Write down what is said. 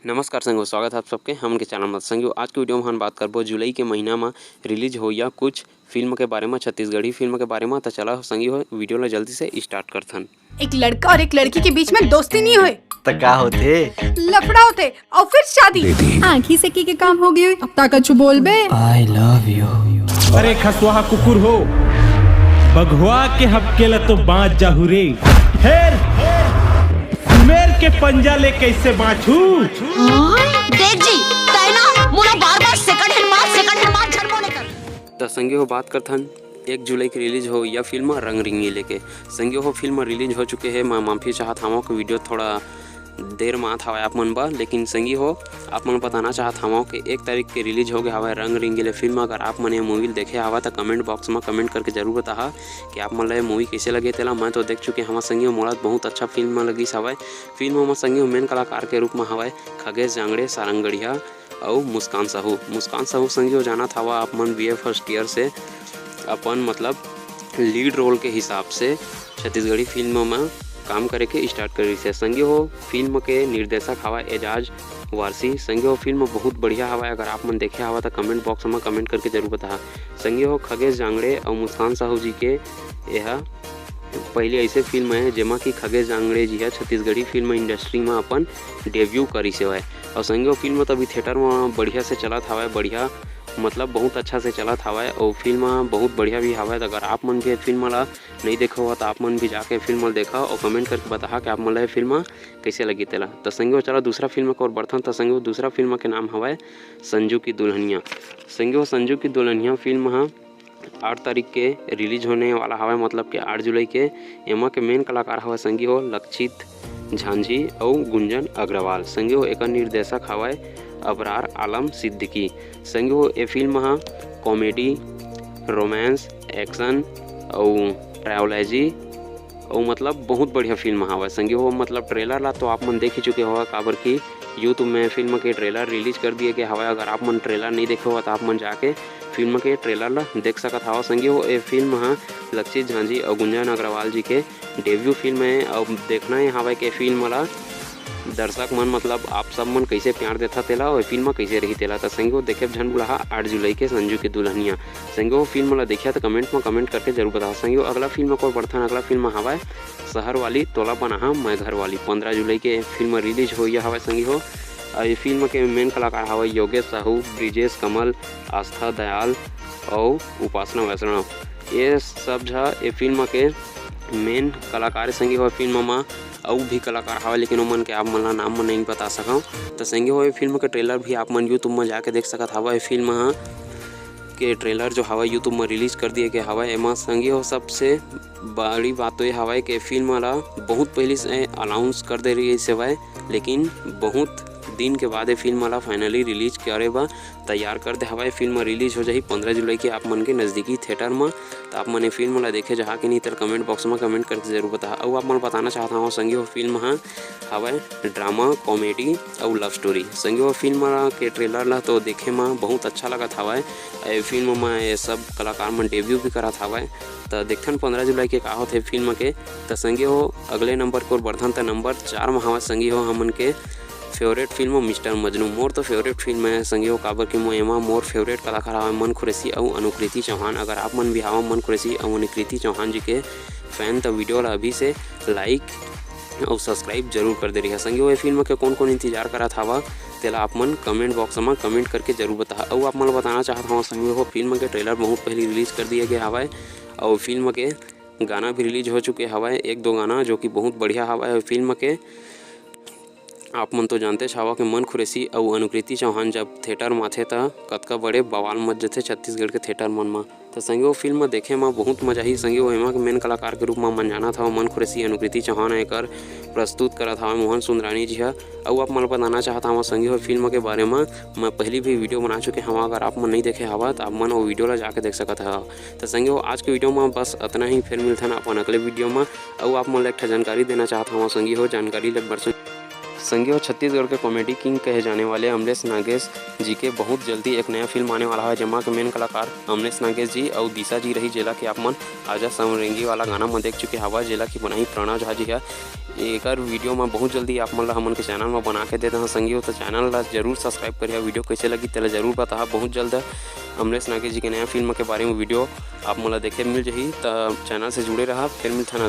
नमस्कार संगो, स्वागत है आप सबके हमन के चैनल में। संगो आज के वीडियो में हम बात करबो जुलाई के महीना में रिलीज हो या कुछ फिल्म के बारे में, छत्तीसगढ़ी फिल्म के बारे में। तो चला संगो वीडियो ला जल्दी से स्टार्ट करथन। एक लड़का और एक लड़की के बीच में दोस्ती नहीं होए तो का होथे? लफड़ा होते और फिर शादी। आँखी से की के काम हो गई। अब तक कुछ बोल बे। I love you। अरे खसुआ कुकुर हो, बघवा के हपकेला तो बाँच जाहू रे। हेर सुमेर के पंजा ले कैसे बाँचू? देख जी तैना मुना बार-बार सेकंड हैंड मार झरमोने कर। तो संगो बात करथन 1 जुलाई की रिलीज हो या फिल्म रंग रिंगी लेके। संगो हो फिल्म रिलीज हो चुके हैं। मैं माफी चाहत हूँ कि वीडियो थोड़ा देर में आत हवा आप मन बा, लेकिन संगी हो आप मन बताना चाहत हूँ कि 1 तारीख के रिलीज हो गया हवा रंग रिंगीले फिल्म। अगर आप मन ये मूवी देखे हवा तो कमेंट बॉक्स में कमेंट करके जरूर बताहा कि आप मन ये मूवी कैसे लगे। तेला मैं तो देख चुके हमारे संगी मोड़ा बहुत अच्छा फिल्म लगी हवा। फिल्म में संगी मेन कलाकार के रूप में हवा खगेश जांगड़े, सारंग गढ़िया और मुस्कान साहू संगी हो जाना था आप मन BA फर्स्ट ईयर से अपन मतलब लीड रोल के हिसाब से छत्तीसगढ़ी फिल्म में काम करे के स्टार्ट करी से। संगी हो फिल्म के निर्देशक हवा एजाज वारसी। संगी हो फिल्म बहुत बढ़िया हवा। अगर आप मन देखे हवा तो कमेंट बॉक्स में कमेंट करके जरूर बता। संगी हो खगेश जांगड़े और मुस्कान साहू जी के यह पहली ऐसे फिल्म है जेमा कि खगेश जांगड़े जी है छत्तीसगढ़ी फिल्म इंडस्ट्री में अपन डेब्यू करी से है। और संगी हो फिल्म तो अभी थिएटर में बढ़िया से चला था, बढ़िया मतलब बहुत अच्छा से चला था और फिल्म बहुत बढ़िया भी हवा। अगर आप मन भी फिल्म ला नहीं देखा हुआ तो आप मन भी जाके फिल्म देखा और कमेंट करके बता कि आप मन फिल्म कैसे लगी तेला। तो संगी चला दूसरा फिल्म को और बर्तन। तो संगी दूसरा फिल्म के नाम हवा संजू की दुल्हनिया। संगी संजू की दुल्हनिया फिल्म 8 तारीख के रिलीज होने वाला हवा, मतलब कि 8 जुलाई के। एमा के मेन कलाकार हवा संगी हो लक्षित झांझी और गुंजन अग्रवाल। संगी हो एक निर्देशक हवा अबरार आलम सिद्दीकी। संगी हो ये फिल्म कॉमेडी, रोमांस, एक्शन और ट्रैवलॉजी और मतलब बहुत बढ़िया फिल्म हवा। संगी हो मतलब ट्रेलर ला तो आप मन देख ही चुके हो, काबर की यूट्यूब में फिल्म के ट्रेलर रिलीज कर दिए गए हवा। अगर आप मन ट्रेलर नहीं देखे हुआ तो आप मन जाके फिल्म के ट्रेलर ला देख सकत हवा। संगी हो ये फिल्म लक्षित झांझी और गुंजन अग्रवाल जी के डेब्यू फिल्म है। और देखना है हवा के फिल्म ला दर्शक मन मतलब आप सब मन कैसे प्यार देता तेला और फिल्म कैसे रही तेला। तो संगी देखे झन बुला 8 जुलाई के संजू की दुल्हनिया। संगी फिल्म ला देखिया तो कमेंट में कमेंट करके जरूर बताओ। संगी अगला फिल्म को बढ़थन। अगला फिल्म हवा शहर वाली तोला बना मैं घर वाली। 15 जुलाई के फिल्म रिलीज हो हवा। संगी हो ये फिल्म के मेन कलाकार हवा योगेश साहू, ब्रिजेश कमल, आस्था दयाल और उपासना वैष्णव। ये सब ये फिल्म के मेन कलाकार संगी हो। फिल्म में और भी कलाकार हवा, लेकिन मन के आप मन नाम में नहीं बता सकूँ। तो संगी हो फिल्म के ट्रेलर भी आप मन यूट्यूब में जाके देख सकत हवा। फिल्म के ट्रेलर जो हवा यूट्यूब में रिलीज कर दिए गए हवा। एमा संगी हो सबसे बड़ी बात तो ये हवा कि फिल्म ला बहुत पहले से अनाउंस कर दे रही है, लेकिन बहुत दिन के बाद फिल्म ला फाइनली रिलीज करे बा तैयार कर दे हवा। फिल्म रिलीज हो जाही 15 जुलाई के आप मन के नज़दीकी थिएटर में। तो आप मन फिल्म ला देखे जहाँ कि नहीं तो कमेंट बॉक्स में कमेंट करके जरूर बता। और आप मन बताना चाहता हूँ संगी हो फिल्म हवा ड्रामा, कॉमेडी और लव स्टोरी। संगी हो फिल्म के ट्रेलर ला तो देखे में बहुत अच्छा लगा था। फिल्म में ये सब कलाकार मन डेब्यू भी करा था। तो देखन 15 जुलाई के का होते फिल्म के। तो संगी हो अगले नंबर को बढ़थन। तो नंबर 4 में हवा संगी हो हमन के फेवरेट फिल्म मिस्टर मजनू। मोर तो फेवरेट फिल्म है संगी हो, काबर की एमा मोर फेवरेट कलाकार हवा मन खुरेसी और अनुकृति चौहान। अगर आप मन भी हवा मन खुरेसी और अनुकृति चौहान जी के फैन तो वीडियो ला अभी से लाइक और सब्सक्राइब जरूर कर दे रही है। संगी हो ये फिल्म के कौन कौन इंतजार करा था तेला आप मन कमेंट बॉक्स में कमेंट करके जरूर बता। और आप मन बताना चाहता हूँ संगी हो फिल्म के ट्रेलर बहुत पहले रिलीज कर दिए गए हवा और फिल्म के गाना भी रिलीज हो चुके हवा। 1-2 गाना जो कि बहुत बढ़िया हवा। फिल्म के आप मन तो जानते छावा कि मन खुरेसी और अनुकृति चौहान जब थिएटर में थे तो कतका बड़े बवाल मच जाते छत्तीसगढ़ के थिएटर मन में। तो संगी वो फिल्म देखे में बहुत मजा ही। संगी वो एमा के मेन कलाकार के रूप में मन जाना था मन खुरेसी, अनुकृति चौहान एक प्रस्तुत करा था मोहन सुंदरानी जी है। और आप मन बताना चाहता हूँ संगी हो फिल्म के बारे में मैं पहले भी वीडियो बना चुके हवा। अगर आप मन नहीं देखे हवा तो आप मन वो वीडियो ला जाके देख सकते हो। तो संगी वो आज के वीडियो में बस इतना ही, फिर मिलते हैं अपन अगले वीडियो में। और आप मन एक जानकारी देना चाहता हूँ संगी हो जानकारी लग बरसों संगी हो छत्तीसगढ़ के कॉमेडी किंग कहे जाने वाले अमलेश नागेश जी के बहुत जल्दी एक नया फिल्म आने वाला है, जमा के मेन कलाकार अमलेश नागेश जी और दिशा जी रही, जेला के आप मन आजा समरेंगी वाला गाना में देख चुके हवा, जेला की बनाई प्रणव झा जी है। एक वीडियो में बहुत जल्दी आप मन हमन के चैनल में बना के देते हैं संगी हो, तो चैनल ला जरूर सब्सक्राइब करिए। वीडियो कैसे लगी तेला जरूर बता। बहुत जल्द अमलेश नागेश जी के नया फिल्म के बारे में वीडियो आप मोला देखे मिल जाही, तो चैनल से जुड़े रहा। फिर मिलता है।